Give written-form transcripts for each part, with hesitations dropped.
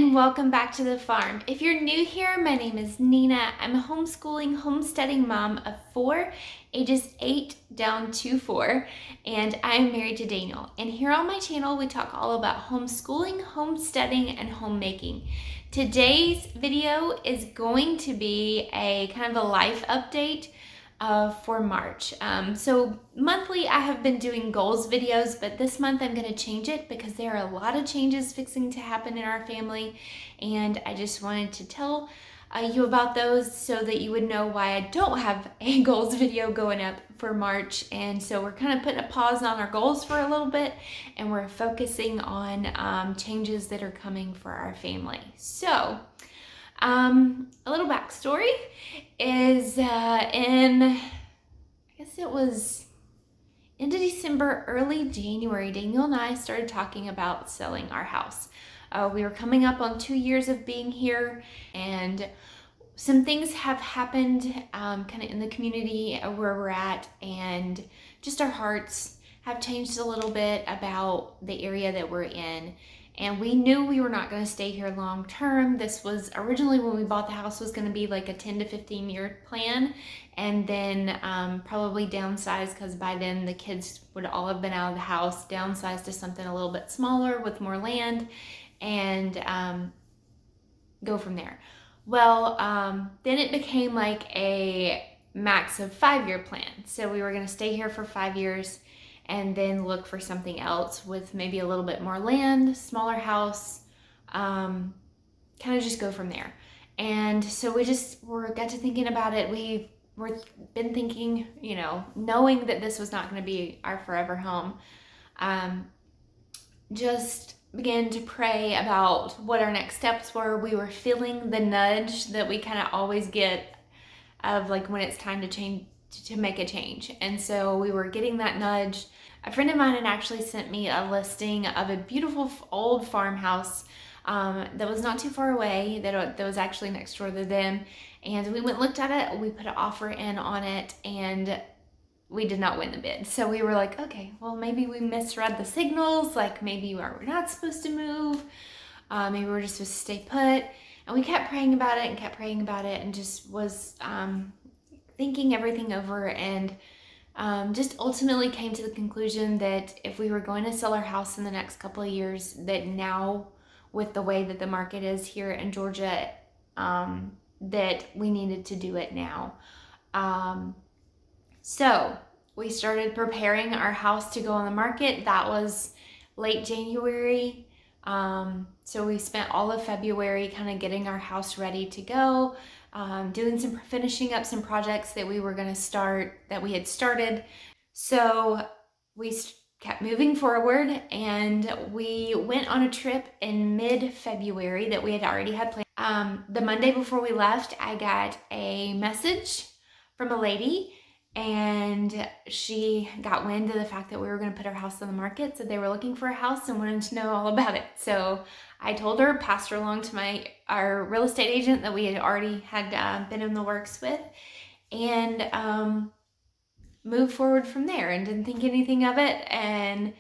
and welcome back to the farm. If you're new here, my name is Nina. I'm a homeschooling, homesteading mom of 4, ages 8 down to 4, and I'm married to Daniel. And here on my channel, we talk all about homeschooling, homesteading, and homemaking. Today's video is going to be a kind of a life update for March. So monthly I have been doing goals videos, but this month I'm going to change it because there are a lot of changes fixing to happen in our family, and I just wanted to tell you about those so that you would know why I don't have a goals video going up for March. And so we're kind of putting a pause on our goals for a little bit, and we're focusing on changes that are coming for our family. So a little backstory is I guess it was end of December, early January, Daniel and I started talking about selling our house. We were coming up on 2 years of being here, and some things have happened kind of in the community where we're at, and just our hearts have changed a little bit about the area that we're in. And we knew we were not going to stay here long term. This was originally, when we bought the house, was going to be like a 10 to 15 year plan, and then probably downsize, because by then the kids would all have been out of the house, downsize to something a little bit smaller with more land, and go from there. Well, then it became like a max of 5-year plan. So we were going to stay here for 5 years and then look for something else with maybe a little bit more land, smaller house, kind of just go from there. And so we got to thinking about it. We've been thinking, knowing that this was not going to be our forever home, just began to pray about what our next steps were. We were feeling the nudge that we kind of always get of like when it's time to change, to make a change. And so we were getting that nudge. A friend of mine had actually sent me a listing of a beautiful old farmhouse that was not too far away, that was actually next door to them. And we went and looked at it, we put an offer in on it, and we did not win the bid. So we were like, okay, well, maybe we misread the signals, like maybe we're not supposed to move, maybe we're just supposed to stay put. And we kept praying about it and kept praying about it, and just was thinking everything over, and just ultimately came to the conclusion that if we were going to sell our house in the next couple of years, that now, with the way that the market is here in Georgia, that we needed to do it now. So we started preparing our house to go on the market. That was late January. So we spent all of February kind of getting our house ready to go, finishing up some projects that we were going to start, that we had started. So we kept moving forward, and we went on a trip in mid-February that we had already had planned. The Monday before we left, I got a message from a lady, and she got wind of the fact that we were going to put our house on the market. So they were looking for a house and wanted to know all about it. So I told her, passed her along to our real estate agent that we had already been in the works with, and moved forward from there, and didn't think anything of it. And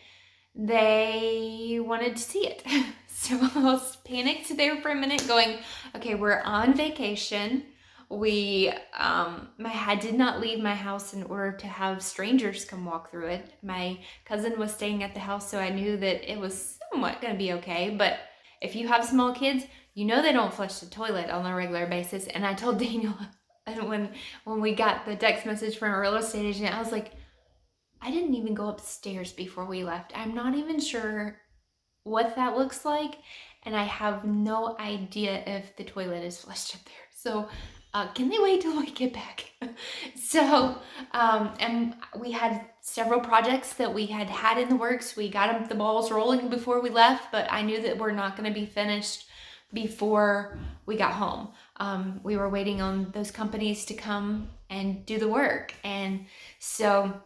they wanted to see it. So I was panicked there for a minute, going, okay, we're on vacation. I did not leave my house in order to have strangers come walk through it. My cousin was staying at the house, so I knew that it was somewhat going to be okay. But if you have small kids, they don't flush the toilet on a regular basis. And I told Daniel, when we got the text message from a real estate agent, I was like, I didn't even go upstairs before we left. I'm not even sure what that looks like, and I have no idea if the toilet is flushed up there. So can they wait till we get back? So, and we had several projects that we had in the works. We got the balls rolling before we left, but I knew that we're not going to be finished before we got home. We were waiting on those companies to come and do the work. And so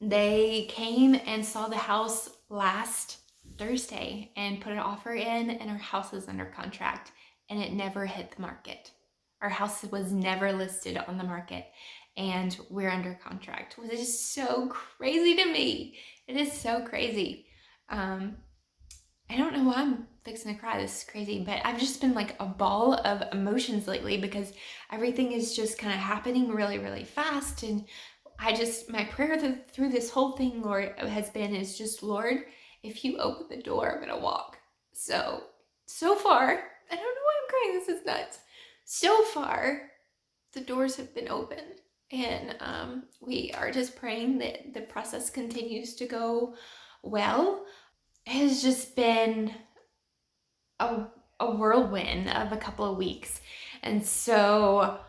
they came and saw the house last Thursday and put an offer in, and our house is under contract, and it never hit the market. Our house was never listed on the market, and we're under contract, which is so crazy to me. It is so crazy. I don't know why I'm fixing to cry. This is crazy, but I've just been like a ball of emotions lately because everything is just kind of happening really, really fast. And my prayer through this whole thing, Lord, has been is just, Lord, if you open the door, I'm gonna walk. So far, I don't know why I'm crying. This is nuts. So far, the doors have been open, and we are just praying that the process continues to go well. It has just been a, a whirlwind of a couple of weeks. And so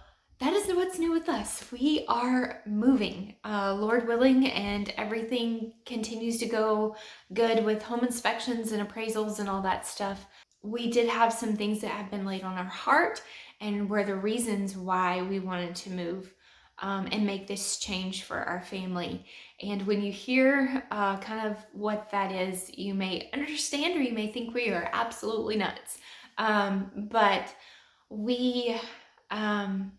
that is what's new with us. We are moving, Lord willing, and everything continues to go good with home inspections and appraisals and all that stuff. We did have some things that have been laid on our heart and were the reasons why we wanted to move and make this change for our family. And when you hear kind of what that is, you may understand or you may think we are absolutely nuts. But we have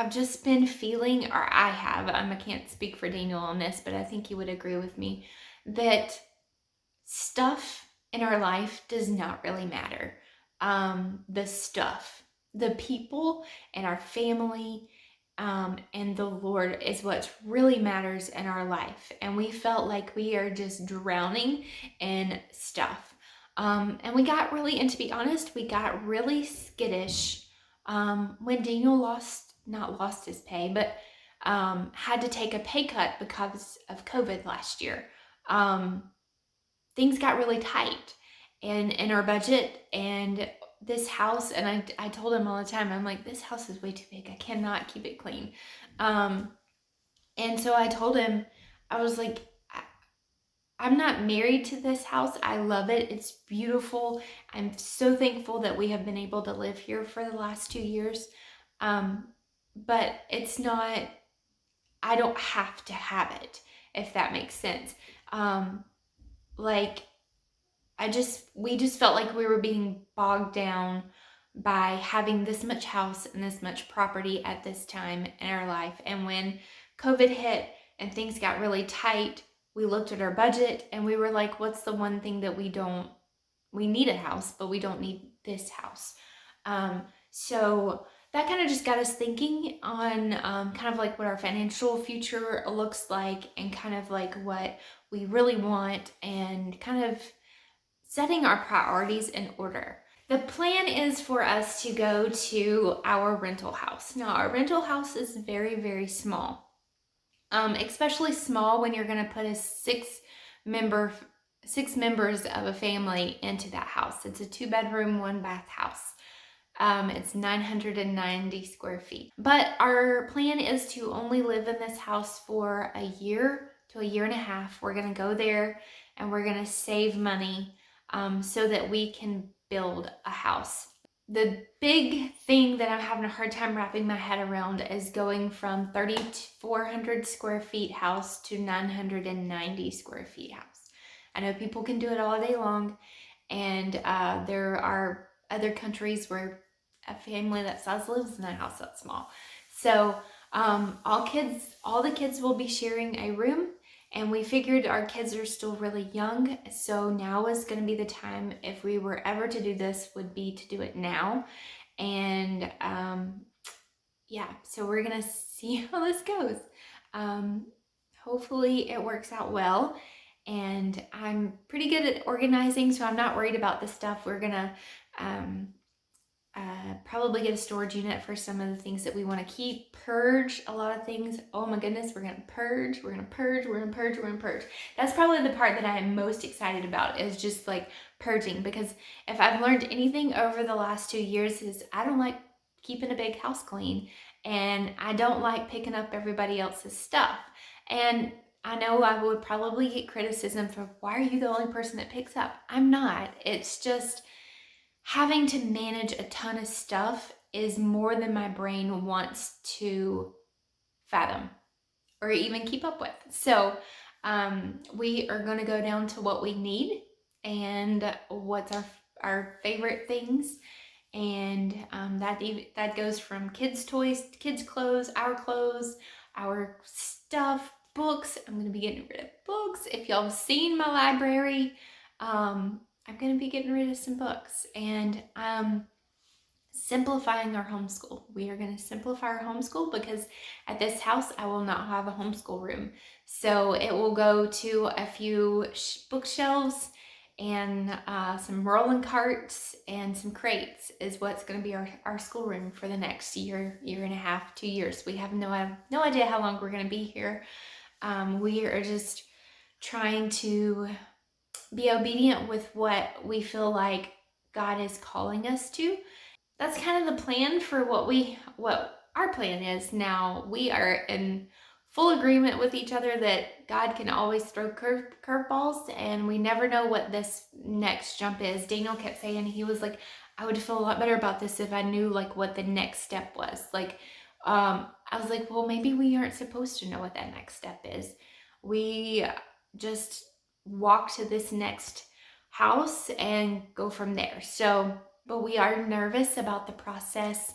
just been feeling, or I have, I can't speak for Daniel on this, but I think he would agree with me, that stuff in our life does not really matter. The stuff, the people and our family, and the Lord is what really matters in our life. And we felt like we are just drowning in stuff. And we got really, and to be honest, we got really skittish when Daniel not lost his pay, but had to take a pay cut because of COVID last year. Things got really tight in our budget, and this house, and I told him all the time, I'm like, this house is way too big. I cannot keep it clean. And so I told him, I was like, I'm not married to this house. I love it. It's beautiful. I'm so thankful that we have been able to live here for the last 2 years. But it's not, I don't have to have it, if that makes sense. Like, we just felt like we were being bogged down by having this much house and this much property at this time in our life. And when COVID hit and things got really tight, we looked at our budget and we were like, what's the one thing that we need a house, but we don't need this house. So that kind of just got us thinking on kind of like what our financial future looks like and kind of like what we really want and kind of setting our priorities in order. The plan is for us to go to our rental house. Now, our rental house is very, very small, especially small when you're going to put six members of a family into that house. It's a 2-bedroom, 1-bath house. It's 990 square feet. But our plan is to only live in this house for a year to a year and a half. We're going to go there and we're going to save money so that we can build a house. The big thing that I'm having a hard time wrapping my head around is going from 3,400 square feet house to 990 square feet house. I know people can do it all day long, and there are other countries where a family that size lives in a house that small. So all the kids will be sharing a room. And we figured our kids are still really young, so now is going to be the time, if we were ever to do this, would be to do it now. And yeah, so we're going to see how this goes. Hopefully it works out well. And I'm pretty good at organizing, so I'm not worried about this stuff. We're going to probably get a storage unit for some of the things that we want to keep, purge a lot of things. Oh my goodness, we're going to purge. That's probably the part that I am most excited about, is just like purging, because if I've learned anything over the last 2 years is I don't like keeping a big house clean, and I don't like picking up everybody else's stuff. And I know I would probably get criticism for, why are you the only person that picks up? I'm not. It's just having to manage a ton of stuff is more than my brain wants to fathom or even keep up with. So we are going to go down to what we need and what's our favorite things. And that goes from kids' toys, kids' clothes, our stuff, books. I'm going to be getting rid of books. If y'all have seen my library, I'm going to be getting rid of some books and simplifying our homeschool. We are going to simplify our homeschool because at this house I will not have a homeschool room. So it will go to a few bookshelves and some rolling carts and some crates is what's going to be our schoolroom for the next year and a half, 2 years. We have no idea how long we're going to be here. We are just trying to be obedient with what we feel like God is calling us to. That's kind of the plan for what our plan is now. We are in full agreement with each other that God can always throw curveballs, and we never know what this next jump is. Daniel kept saying, he was like, I would feel a lot better about this if I knew like what the next step was. Like, I was like, well, maybe we aren't supposed to know what that next step is. We just walk to this next house and go from there. So, but we are nervous about the process.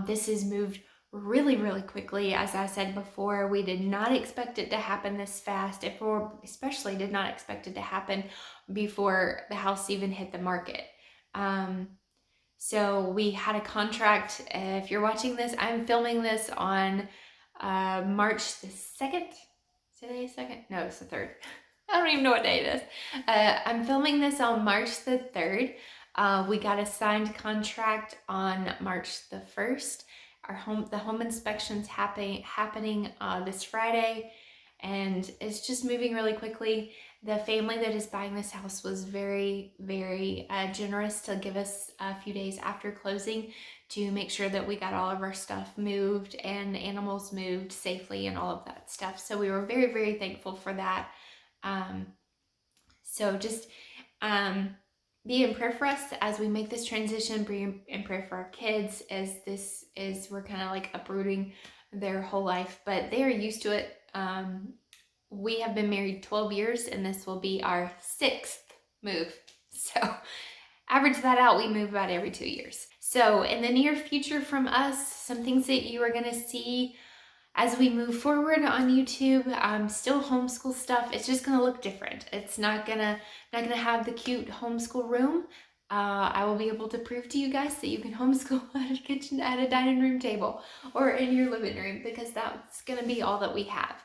This has moved really, really quickly. As I said before, we did not expect it to happen this fast. Especially did not expect it to happen before the house even hit the market. So we had a contract. If you're watching this, I'm filming this on March the 2nd. Today is 2nd? No, it's the 3rd. I don't even know what day it is. I'm filming this on March the 3rd. We got a signed contract on March the 1st. The home inspection's happening this Friday, and it's just moving really quickly. The family that is buying this house was very, very generous to give us a few days after closing to make sure that we got all of our stuff moved and animals moved safely and all of that stuff. So we were very, very thankful for that. So just be in prayer for us as we make this transition. Be in prayer for our kids as we're kind of like uprooting their whole life, but they are used to it. We have been married 12 years and this will be our 6th move. So average that out, we move about every 2 years. So in the near future from us, some things that you are going to see as we move forward on YouTube, still homeschool stuff. It's just gonna look different. It's not gonna have the cute homeschool room. I will be able to prove to you guys that you can homeschool at a kitchen, at a dining room table, or in your living room, because that's gonna be all that we have.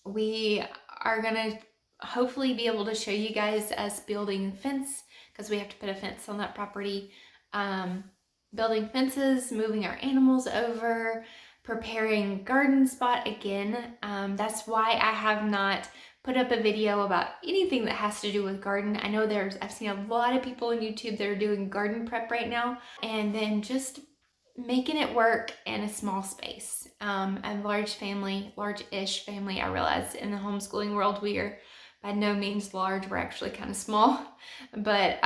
We are gonna hopefully be able to show you guys us building a fence, because we have to put a fence on that property. Building fences, moving our animals over, preparing garden spot again. That's why I have not put up a video about anything that has to do with garden. I know I've seen a lot of people on YouTube that are doing garden prep right now, and then just making it work in a small space. A large-ish family. I realize in the homeschooling world, we are by no means large. We're actually kind of small, but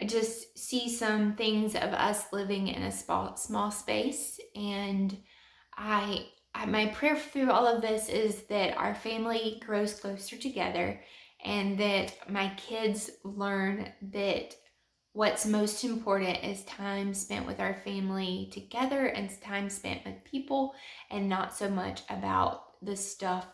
I just see some things of us living in a small space, and my prayer through all of this is that our family grows closer together, and that my kids learn that what's most important is time spent with our family together and time spent with people, and not so much about the stuff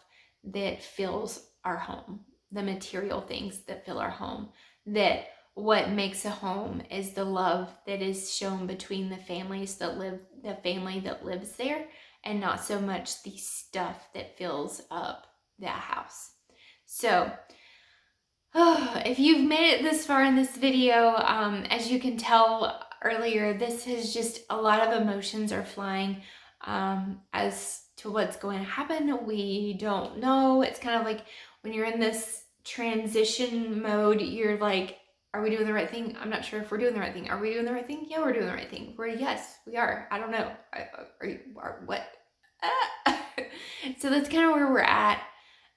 that fills our home, the material things that fill our home. That what makes a home is the love that is shown between the family that lives there, and not so much the stuff that fills up that house. So, if you've made it this far in this video, as you can tell earlier, this is just a lot of emotions are flying as to what's going to happen. We don't know. It's kind of like when you're in this transition mode, you're like, are we doing the right thing? I'm not sure if we're doing the right thing. Are we doing the right thing? Yeah, we're doing the right thing. Yes, we are. I don't know. What? So that's kind of where we're at.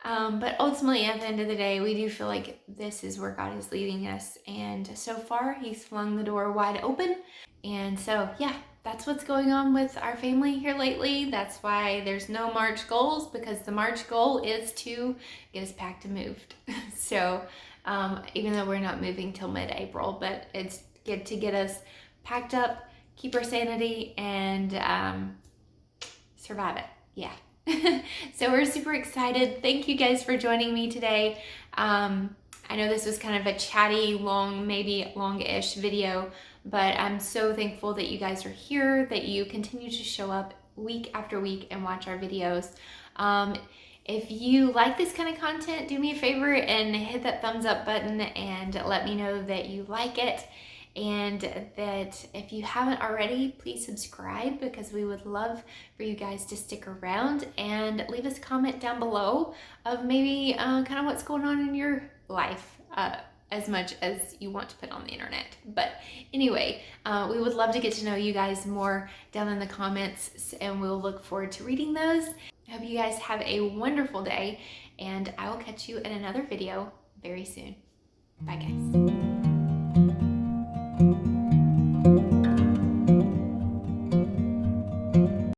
But ultimately, at the end of the day, we do feel like this is where God is leading us. And so far, He's flung the door wide open. And so, yeah, that's what's going on with our family here lately. That's why there's no March goals, because the March goal is to get us packed and moved. So, even though we're not moving till mid-April, but it's good to get us packed up, keep our sanity, and survive it. Yeah. So we're super excited. Thank you guys for joining me today. I know this was kind of a chatty, long, maybe long-ish video, but I'm so thankful that you guys are here, that you continue to show up week after week and watch our videos. If you like this kind of content, do me a favor and hit that thumbs up button and let me know that you like it. And that if you haven't already, please subscribe, because we would love for you guys to stick around and leave us a comment down below of maybe kind of what's going on in your life, as much as you want to put on the internet. But anyway, we would love to get to know you guys more down in the comments, and we'll look forward to reading those. I hope you guys have a wonderful day, and I will catch you in another video very soon. Bye guys.